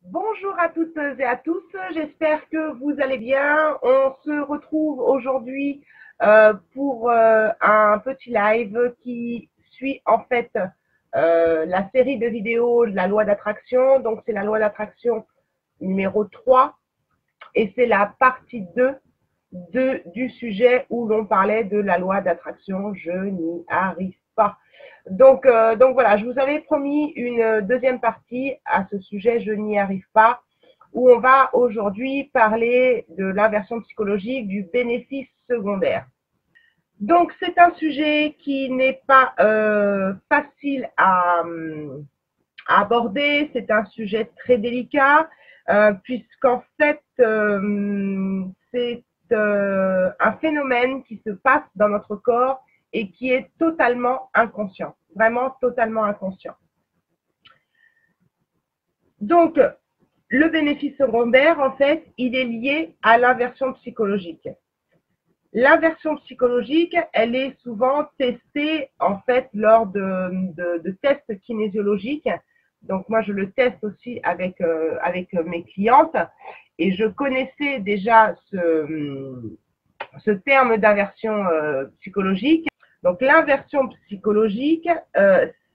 Bonjour à toutes et à tous, j'espère que vous allez bien. On se retrouve aujourd'hui pour un petit live qui suit en fait la série de vidéos de la loi d'attraction. Donc c'est la loi d'attraction numéro 3 et c'est la partie 2 du sujet où l'on parlait de la loi d'attraction. Je n'y arrive pas. Donc voilà, je vous avais promis une deuxième partie à ce sujet, je n'y arrive pas, où on va aujourd'hui parler de l'inversion psychologique du bénéfice secondaire. Donc c'est un sujet qui n'est pas facile à aborder, c'est un sujet très délicat, puisqu'en fait c'est un phénomène qui se passe dans notre corps et qui est totalement inconscient, vraiment totalement inconscient. Donc, le bénéfice secondaire, en fait, il est lié à l'inversion psychologique. L'inversion psychologique, elle est souvent testée, en fait, lors de tests kinésiologiques. Donc, moi, je le teste aussi avec mes clientes et je connaissais déjà ce terme d'inversion psychologique. Donc, l'inversion psychologique,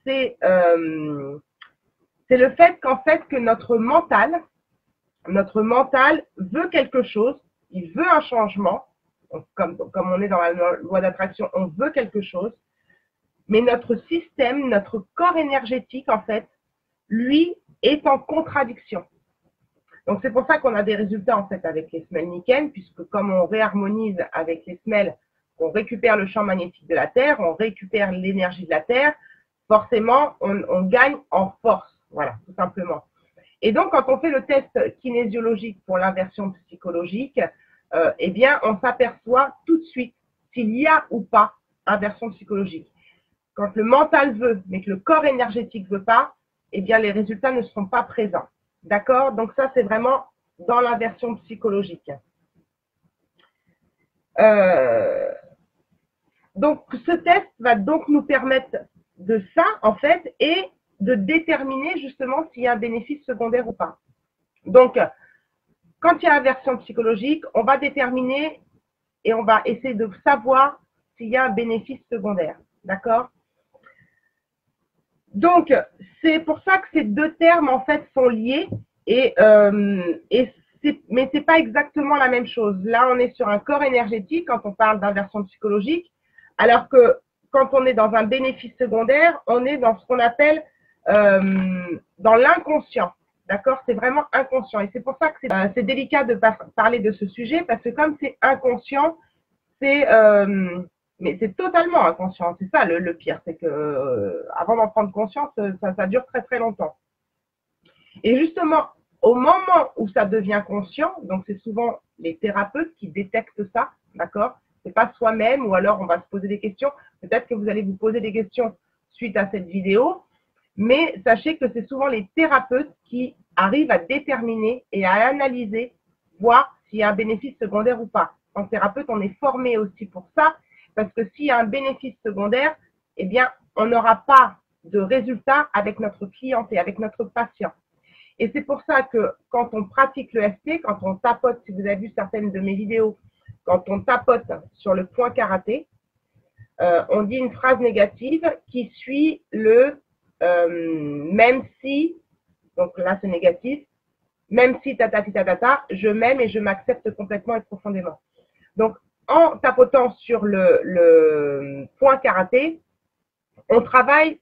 c'est le fait qu'en fait que notre mental veut quelque chose, il veut un changement, comme on est dans la loi d'attraction, on veut quelque chose, mais notre système, notre corps énergétique, en fait, lui, est en contradiction. Donc c'est pour ça qu'on a des résultats en fait avec les semelles Nikken, puisque comme on réharmonise avec les semelles, on récupère le champ magnétique de la Terre, on récupère l'énergie de la Terre, forcément on gagne en force, voilà, tout simplement. Et donc quand on fait le test kinésiologique pour l'inversion psychologique, eh bien on s'aperçoit tout de suite s'il y a ou pas inversion psychologique. Quand le mental veut, mais que le corps énergétique ne veut pas, eh bien les résultats ne seront pas présents. D'accord? Donc ça, c'est vraiment dans l'inversion psychologique. Donc ce test va donc nous permettre de ça, en fait, et de déterminer justement s'il y a un bénéfice secondaire ou pas. Donc, quand il y a inversion psychologique, on va déterminer et on va essayer de savoir s'il y a un bénéfice secondaire. D'accord? Donc, c'est pour ça que ces deux termes, en fait, sont liés mais ce n'est pas exactement la même chose. Là, on est sur un corps énergétique quand on parle d'inversion psychologique, alors que quand on est dans un bénéfice secondaire, on est dans ce qu'on appelle dans l'inconscient. D'accord? C'est vraiment inconscient. Et c'est pour ça que c'est délicat de parler de ce sujet, parce que comme c'est inconscient, c'est mais c'est totalement inconscient. C'est ça le pire, c'est que avant d'en prendre conscience, ça dure très très longtemps. Et justement, au moment où ça devient conscient, donc c'est souvent les thérapeutes qui détectent ça, d'accord? C'est pas soi-même, ou alors on va se poser des questions. Peut-être que vous allez vous poser des questions suite à cette vidéo, mais sachez que c'est souvent les thérapeutes qui arrivent à déterminer et à analyser, voir s'il y a un bénéfice secondaire ou pas. En thérapeute, on est formé aussi pour ça, parce que s'il y a un bénéfice secondaire, eh bien, on n'aura pas de résultat avec notre cliente et avec notre patient. Et c'est pour ça que quand on pratique le ST, quand on tapote, si vous avez vu certaines de mes vidéos, quand on tapote sur le point karaté, on dit une phrase négative qui suit le même si, donc là c'est négatif, même si je m'aime et je m'accepte complètement et profondément. Donc en tapotant sur le point karaté, on travaille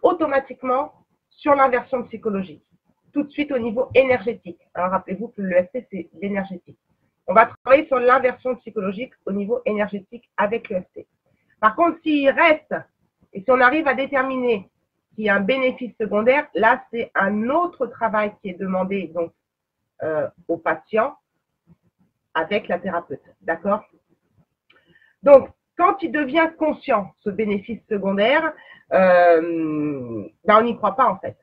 automatiquement sur l'inversion psychologique, tout de suite au niveau énergétique. Alors rappelez-vous que le ST c'est l'énergétique. On va travailler sur l'inversion psychologique au niveau énergétique avec le ST. Par contre, s'il reste, et si on arrive à déterminer s'il y a un bénéfice secondaire, là, c'est un autre travail qui est demandé donc au patient avec la thérapeute. D'accord? Donc, quand il devient conscient, ce bénéfice secondaire, on n'y croit pas en fait.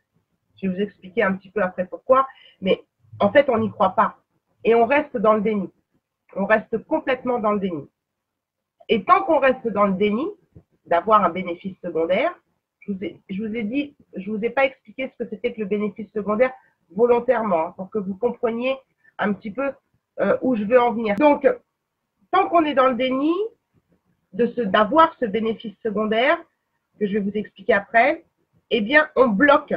Je vais vous expliquer un petit peu après pourquoi, mais en fait, on n'y croit pas. Et on reste dans le déni. On reste complètement dans le déni. Et tant qu'on reste dans le déni d'avoir un bénéfice secondaire, je vous ai dit, je vous ai pas expliqué ce que c'était que le bénéfice secondaire. volontairement, pour que vous compreniez un petit peu où je veux en venir. Donc, tant qu'on est dans le déni d'avoir ce bénéfice secondaire, que je vais vous expliquer après, eh bien, on bloque.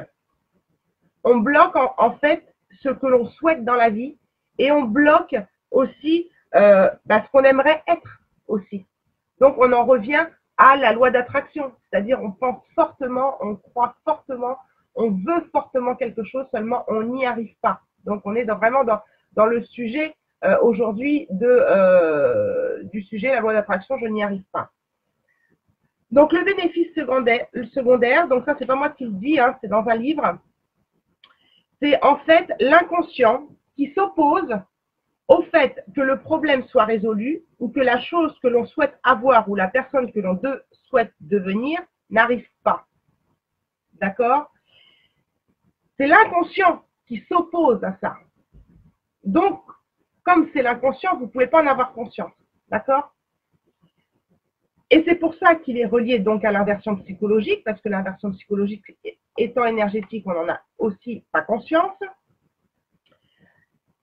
On bloque en fait ce que l'on souhaite dans la vie et on bloque aussi ce qu'on aimerait être aussi. Donc, on en revient à la loi d'attraction, c'est-à-dire on pense fortement, on croit fortement, on veut fortement quelque chose, seulement on n'y arrive pas. Donc, on est vraiment dans le sujet aujourd'hui du sujet, la loi d'attraction, je n'y arrive pas. Donc, le bénéfice secondaire, donc ça, c'est pas moi qui le dis, hein, c'est dans un livre, c'est en fait l'inconscient qui s'oppose au fait que le problème soit résolu ou que la chose que l'on souhaite avoir ou la personne que l'on souhaite devenir n'arrive pas. D'accord? C'est l'inconscient qui s'oppose à ça. Donc, comme c'est l'inconscient, vous ne pouvez pas en avoir conscience. D'accord? Et c'est pour ça qu'il est relié donc à l'inversion psychologique, parce que l'inversion psychologique étant énergétique, on n'en a aussi pas conscience.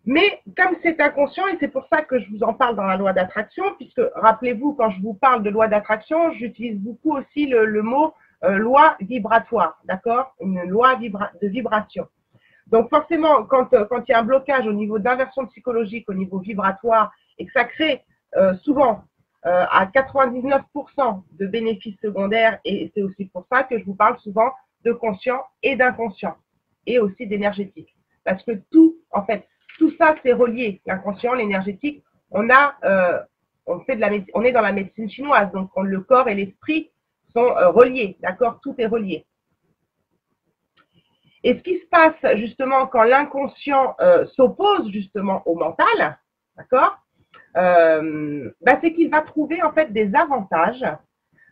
Mais comme c'est inconscient, et c'est pour ça que je vous en parle dans la loi d'attraction, puisque rappelez-vous, quand je vous parle de loi d'attraction, j'utilise beaucoup aussi le mot loi vibratoire, d'accord? Une loi de vibration. Donc forcément, quand il y a un blocage au niveau d'inversion psychologique, au niveau vibratoire, et que ça crée souvent à 99% de bénéfices secondaires, et c'est aussi pour ça que je vous parle souvent de conscient et d'inconscient, et aussi d'énergétique. Parce que tout, en fait, tout ça, c'est relié. L'inconscient, l'énergétique, on est dans la médecine chinoise, donc le corps et l'esprit sont reliés, d'accord? Tout est relié. Et ce qui se passe justement quand l'inconscient s'oppose justement au mental, d'accord? C'est qu'il va trouver en fait des avantages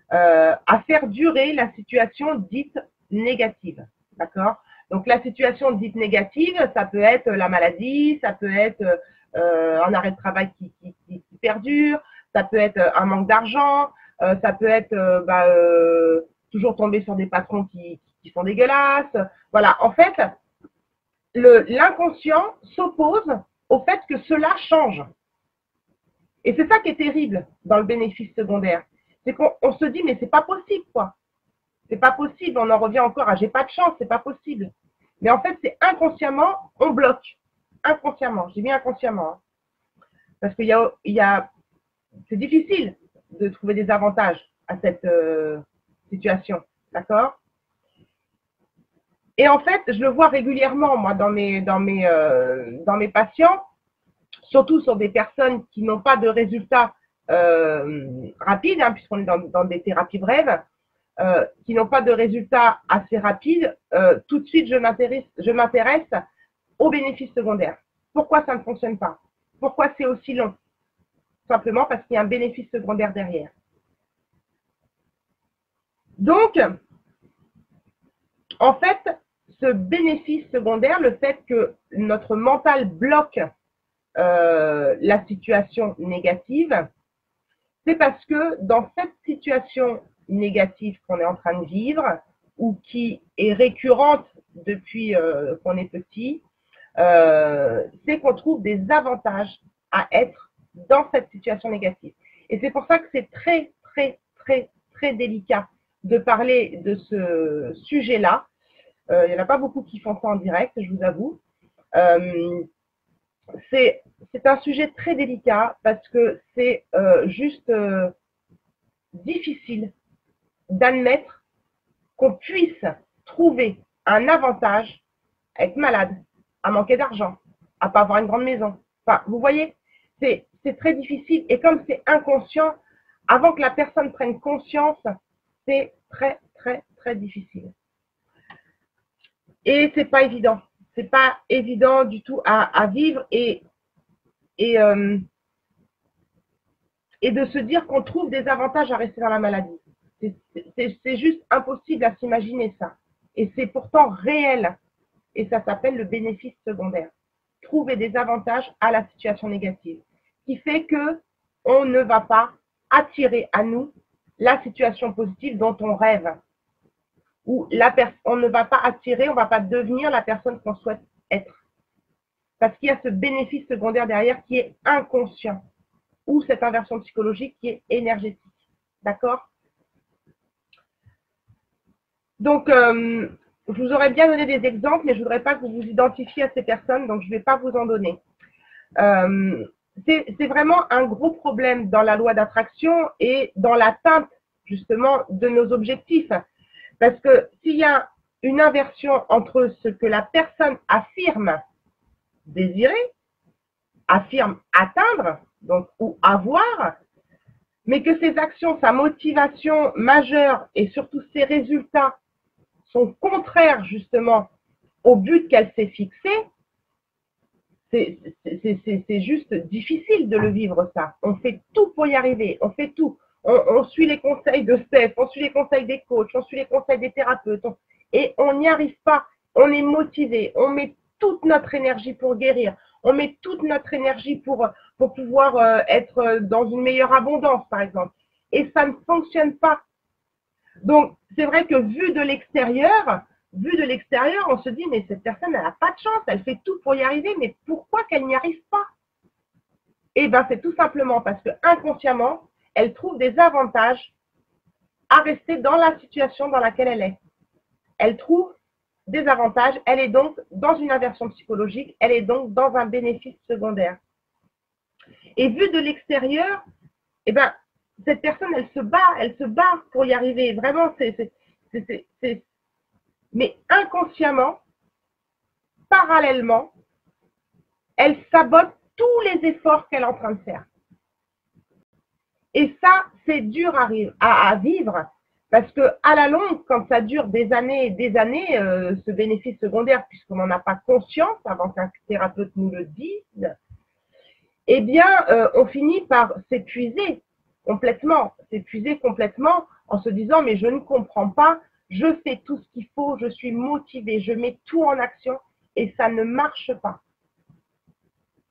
à faire durer la situation dite négative, d'accord? Donc, la situation dite négative, ça peut être la maladie, ça peut être un arrêt de travail qui perdure, ça peut être un manque d'argent, ça peut être toujours tomber sur des patrons qui sont dégueulasses. Voilà, en fait, l'inconscient s'oppose au fait que cela change. Et c'est ça qui est terrible dans le bénéfice secondaire. C'est qu'on se dit, mais c'est pas possible, quoi. C'est pas possible, on en revient encore à j'ai pas de chance, c'est pas possible. Mais en fait, c'est inconsciemment, on bloque. Inconsciemment, j'ai mis inconsciemment. Hein. Parce qu'il c'est difficile de trouver des avantages à cette situation. D'accord? Et en fait, je le vois régulièrement, moi, dans mes patients, surtout sur des personnes qui n'ont pas de résultats rapides, hein, puisqu'on est dans des thérapies brèves, qui n'ont pas de résultats assez rapides, tout de suite, je m'intéresse aux bénéfices secondaires. Pourquoi ça ne fonctionne pas? Pourquoi c'est aussi long? Simplement parce qu'il y a un bénéfice secondaire derrière. Donc, en fait, ce bénéfice secondaire, le fait que notre mental bloque la situation négative, c'est parce que dans cette situation négative qu'on est en train de vivre ou qui est récurrente depuis qu'on est petit, c'est qu'on trouve des avantages à être dans cette situation négative. Et c'est pour ça que c'est très, très, très, très délicat de parler de ce sujet-là. Il n'y en a pas beaucoup qui font ça en direct, je vous avoue. C'est un sujet très délicat parce que c'est juste difficile d'admettre qu'on puisse trouver un avantage à être malade, à manquer d'argent, à pas avoir une grande maison. Enfin, vous voyez, c'est très difficile et comme c'est inconscient, avant que la personne prenne conscience, c'est très, très, très difficile. Et c'est pas évident. C'est pas évident du tout à vivre et de se dire qu'on trouve des avantages à rester dans la maladie. C'est juste impossible à s'imaginer ça. Et c'est pourtant réel. Et ça s'appelle le bénéfice secondaire. Trouver des avantages à la situation négative. Qui fait que on ne va pas attirer à nous la situation positive dont on rêve. Ou on ne va pas attirer, on ne va pas devenir la personne qu'on souhaite être. Parce qu'il y a ce bénéfice secondaire derrière qui est inconscient, ou cette inversion psychologique qui est énergétique. D'accord? Donc, je vous aurais bien donné des exemples, mais je ne voudrais pas que vous vous identifiez à ces personnes, donc je ne vais pas vous en donner. C'est vraiment un gros problème dans la loi d'attraction et dans l'atteinte, justement, de nos objectifs. Parce que s'il y a une inversion entre ce que la personne affirme désirer, affirme atteindre, donc, ou avoir, mais que ses actions, sa motivation majeure et surtout ses résultats sont contraires justement au but qu'elle s'est fixé, c'est juste difficile de le vivre ça. On fait tout pour y arriver, on fait tout. On suit les conseils de Steph, on suit les conseils des coachs, on suit les conseils des thérapeutes et on n'y arrive pas. On est motivé, on met toute notre énergie pour guérir, on met toute notre énergie pour pouvoir être dans une meilleure abondance par exemple. Et ça ne fonctionne pas. Donc, c'est vrai que vu de l'extérieur, on se dit, mais cette personne, elle n'a pas de chance, elle fait tout pour y arriver, mais pourquoi qu'elle n'y arrive pas? Eh bien, c'est tout simplement parce que inconsciemment, elle trouve des avantages à rester dans la situation dans laquelle elle est. Elle trouve des avantages, elle est donc dans une aversion psychologique, elle est donc dans un bénéfice secondaire. Et vu de l'extérieur, eh ben, cette personne, elle se bat pour y arriver. Vraiment, mais inconsciemment, parallèlement, elle sabote tous les efforts qu'elle est en train de faire. Et ça, c'est dur à vivre parce que à la longue, quand ça dure des années et des années, ce bénéfice secondaire, puisqu'on n'en a pas conscience avant qu'un thérapeute nous le dise, eh bien, on finit par s'épuiser complètement en se disant mais je ne comprends pas, je fais tout ce qu'il faut, je suis motivée, je mets tout en action et ça ne marche pas.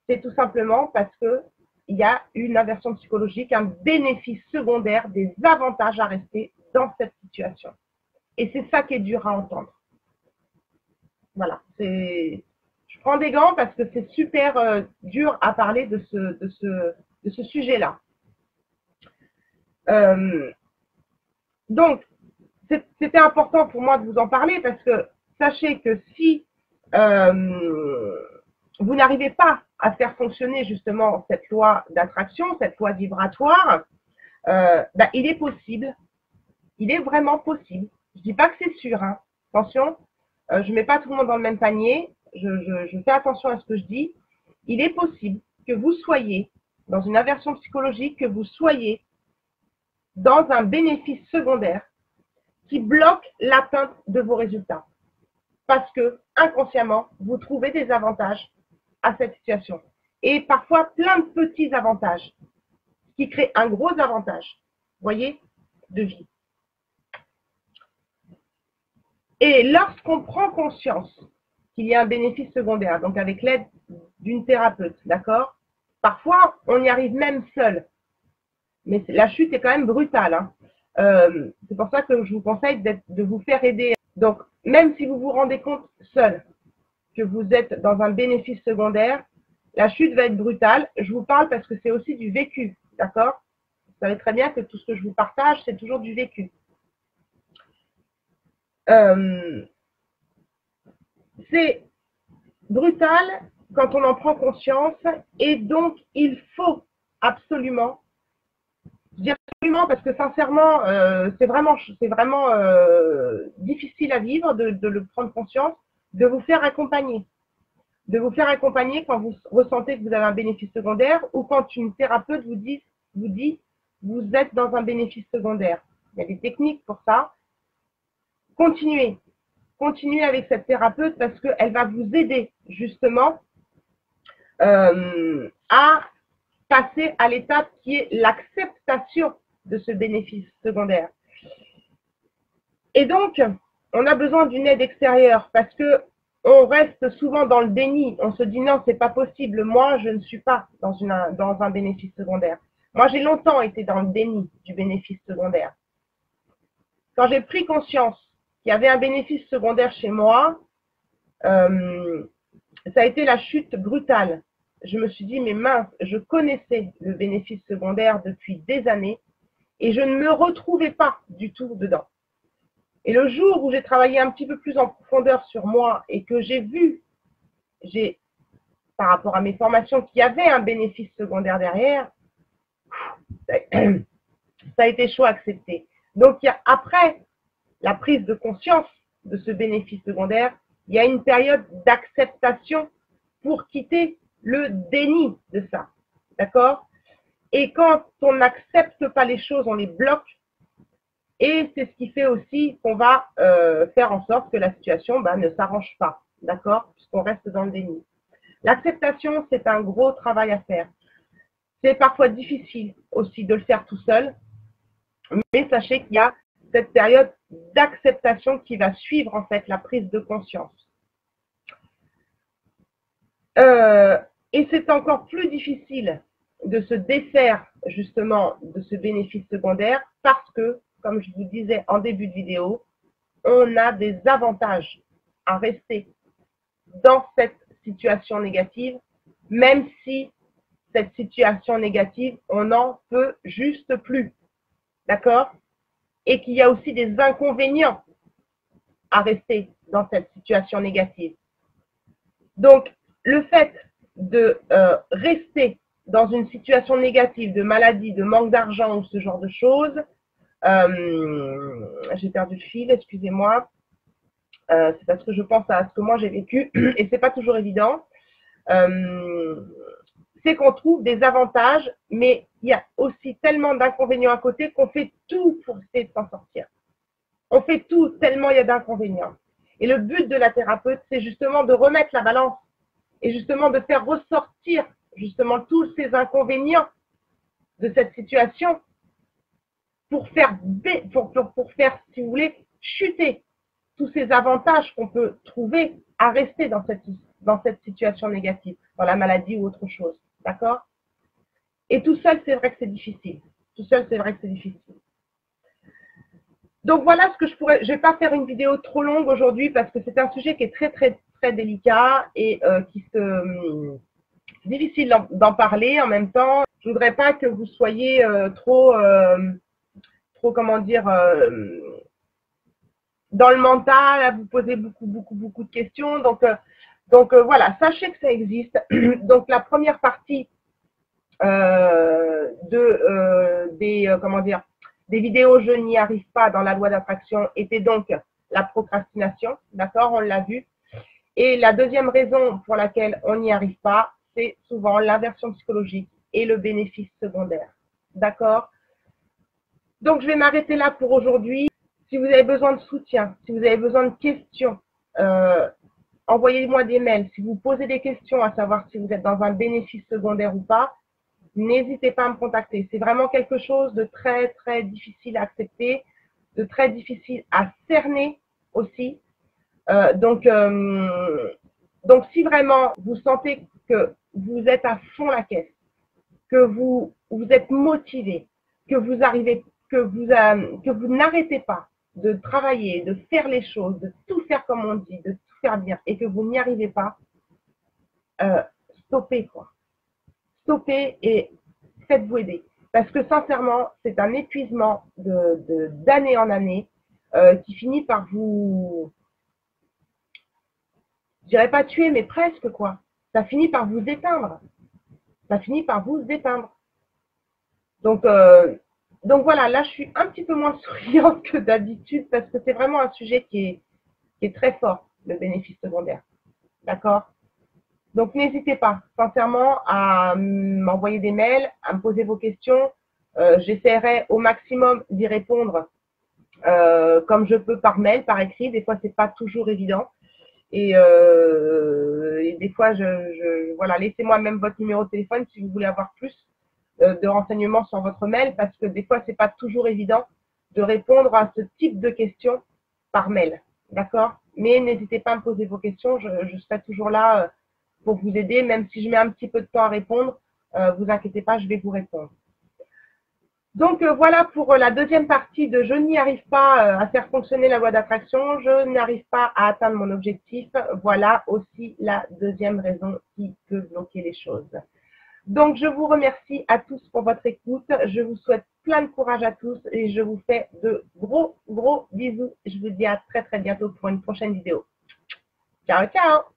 C'est tout simplement parce que il y a une aversion psychologique, un bénéfice secondaire, des avantages à rester dans cette situation. Et c'est ça qui est dur à entendre. Voilà, je prends des gants parce que c'est super dur à parler de ce sujet-là. Donc, c'était important pour moi de vous en parler parce que sachez que si vous n'arrivez pas à faire fonctionner justement cette loi d'attraction, cette loi vibratoire, il est possible, il est vraiment possible. Je ne dis pas que c'est sûr, hein. Attention, je ne mets pas tout le monde dans le même panier, je fais attention à ce que je dis. Il est possible que vous soyez dans une aversion psychologique, que vous soyez dans un bénéfice secondaire qui bloque l'atteinte de vos résultats. Parce que, inconsciemment, vous trouvez des avantages à cette situation. Et parfois, plein de petits avantages qui créent un gros avantage, voyez, de vie. Et lorsqu'on prend conscience qu'il y a un bénéfice secondaire, donc avec l'aide d'une thérapeute, d'accord? Parfois, on y arrive même seul. Mais la chute est quand même brutale, hein. C'est pour ça que je vous conseille de vous faire aider. Donc, même si vous vous rendez compte seul que vous êtes dans un bénéfice secondaire, la chute va être brutale. Je vous parle parce que c'est aussi du vécu, d'accord? Vous savez très bien que tout ce que je vous partage, c'est toujours du vécu. C'est brutal quand on en prend conscience et donc il faut absolument, je dis absolument parce que sincèrement, c'est vraiment difficile à vivre de le prendre conscience, de vous faire accompagner. De vous faire accompagner quand vous ressentez que vous avez un bénéfice secondaire ou quand une thérapeute vous dit vous êtes dans un bénéfice secondaire. Il y a des techniques pour ça. Continuez avec cette thérapeute parce qu'elle va vous aider justement à passer à l'étape qui est l'acceptation de ce bénéfice secondaire. Et donc, on a besoin d'une aide extérieure parce que on reste souvent dans le déni. On se dit non, c'est pas possible. Moi, je ne suis pas dans un bénéfice secondaire. Moi, j'ai longtemps été dans le déni du bénéfice secondaire. Quand j'ai pris conscience qu'il y avait un bénéfice secondaire chez moi, ça a été la chute brutale. Je me suis dit, mais mince, je connaissais le bénéfice secondaire depuis des années et je ne me retrouvais pas du tout dedans. Et le jour où j'ai travaillé un petit peu plus en profondeur sur moi et que j'ai vu, par rapport à mes formations, qu'il y avait un bénéfice secondaire derrière, ça a été chaud à accepter. Donc, après la prise de conscience de ce bénéfice secondaire, il y a une période d'acceptation pour quitter le déni de ça. D'accord? Et quand on n'accepte pas les choses, on les bloque. Et c'est ce qui fait aussi qu'on va faire en sorte que la situation ne s'arrange pas. D'accord? Puisqu'on reste dans le déni. L'acceptation, c'est un gros travail à faire. C'est parfois difficile aussi de le faire tout seul. Mais sachez qu'il y a cette période d'acceptation qui va suivre en fait la prise de conscience. Et c'est encore plus difficile de se défaire justement de ce bénéfice secondaire parce que, comme je vous disais en début de vidéo, on a des avantages à rester dans cette situation négative, même si cette situation négative, on n'en peut juste plus. D'accord? Et qu'il y a aussi des inconvénients à rester dans cette situation négative. Donc, le fait de rester dans une situation négative, de maladie, de manque d'argent ou ce genre de choses, j'ai perdu le fil, excusez-moi, c'est parce que je pense à ce que moi j'ai vécu et c'est pas toujours évident, c'est qu'on trouve des avantages, mais il y a aussi tellement d'inconvénients à côté qu'on fait tout pour essayer de s'en sortir. On fait tout tellement il y a d'inconvénients. Et le but de la thérapeute, c'est justement de remettre la balance et justement de faire ressortir justement tous ces inconvénients de cette situation pour faire, si vous voulez, chuter tous ces avantages qu'on peut trouver à rester dans cette situation négative, dans la maladie ou autre chose. D'accord? Et tout seul, c'est vrai que c'est difficile. Tout seul, c'est vrai que c'est difficile. Donc voilà ce que je pourrais. Je ne vais pas faire une vidéo trop longue aujourd'hui parce que c'est un sujet qui est très très très délicat et difficile d'en parler en même temps. Je voudrais pas que vous soyez trop comment dire dans le mental, à vous poser beaucoup de questions. Donc voilà, sachez que ça existe. Donc la première partie des vidéos je n'y arrive pas dans la loi d'attraction était donc la procrastination, d'accord, on l'a vu. Et la deuxième raison pour laquelle on n'y arrive pas, c'est souvent l'inversion psychologique et le bénéfice secondaire, d'accord. Donc je vais m'arrêter là pour aujourd'hui. Si vous avez besoin de soutien, si vous avez besoin de questions, envoyez-moi des mails. Si vous posez des questions à savoir si vous êtes dans un bénéfice secondaire ou pas, n'hésitez pas à me contacter. C'est vraiment quelque chose de très, très difficile à accepter, de très difficile à cerner aussi. Donc, si vraiment vous sentez que vous êtes à fond la caisse, que vous êtes motivé, que vous n'arrêtez pas de travailler, de faire les choses, de tout faire comme on dit, de tout faire bien, et que vous n'y arrivez pas, stoppez quoi. Stoppez et faites-vous aider. Parce que sincèrement, c'est un épuisement d'année en année qui finit par vous, je dirais pas tuer, mais presque quoi. Ça finit par vous éteindre. Ça finit par vous éteindre. Donc voilà, là je suis un petit peu moins souriante que d'habitude parce que c'est vraiment un sujet qui est très fort, le bénéfice secondaire. D'accord? Donc, n'hésitez pas, sincèrement, à m'envoyer des mails, à me poser vos questions. J'essaierai au maximum d'y répondre comme je peux par mail, par écrit. Des fois, c'est pas toujours évident. Et des fois, voilà, laissez-moi même votre numéro de téléphone si vous voulez avoir plus de renseignements sur votre mail, parce que des fois, c'est pas toujours évident de répondre à ce type de questions par mail. D'accord? Mais n'hésitez pas à me poser vos questions. Je serai toujours là pour vous aider, même si je mets un petit peu de temps à répondre, vous inquiétez pas, je vais vous répondre. Donc voilà pour la deuxième partie de je n'y arrive pas à faire fonctionner la loi d'attraction, je n'arrive pas à atteindre mon objectif. Voilà aussi la deuxième raison qui peut bloquer les choses. Donc je vous remercie à tous pour votre écoute. Je vous souhaite plein de courage à tous et je vous fais de gros bisous. Je vous dis à très bientôt pour une prochaine vidéo. Ciao, ciao!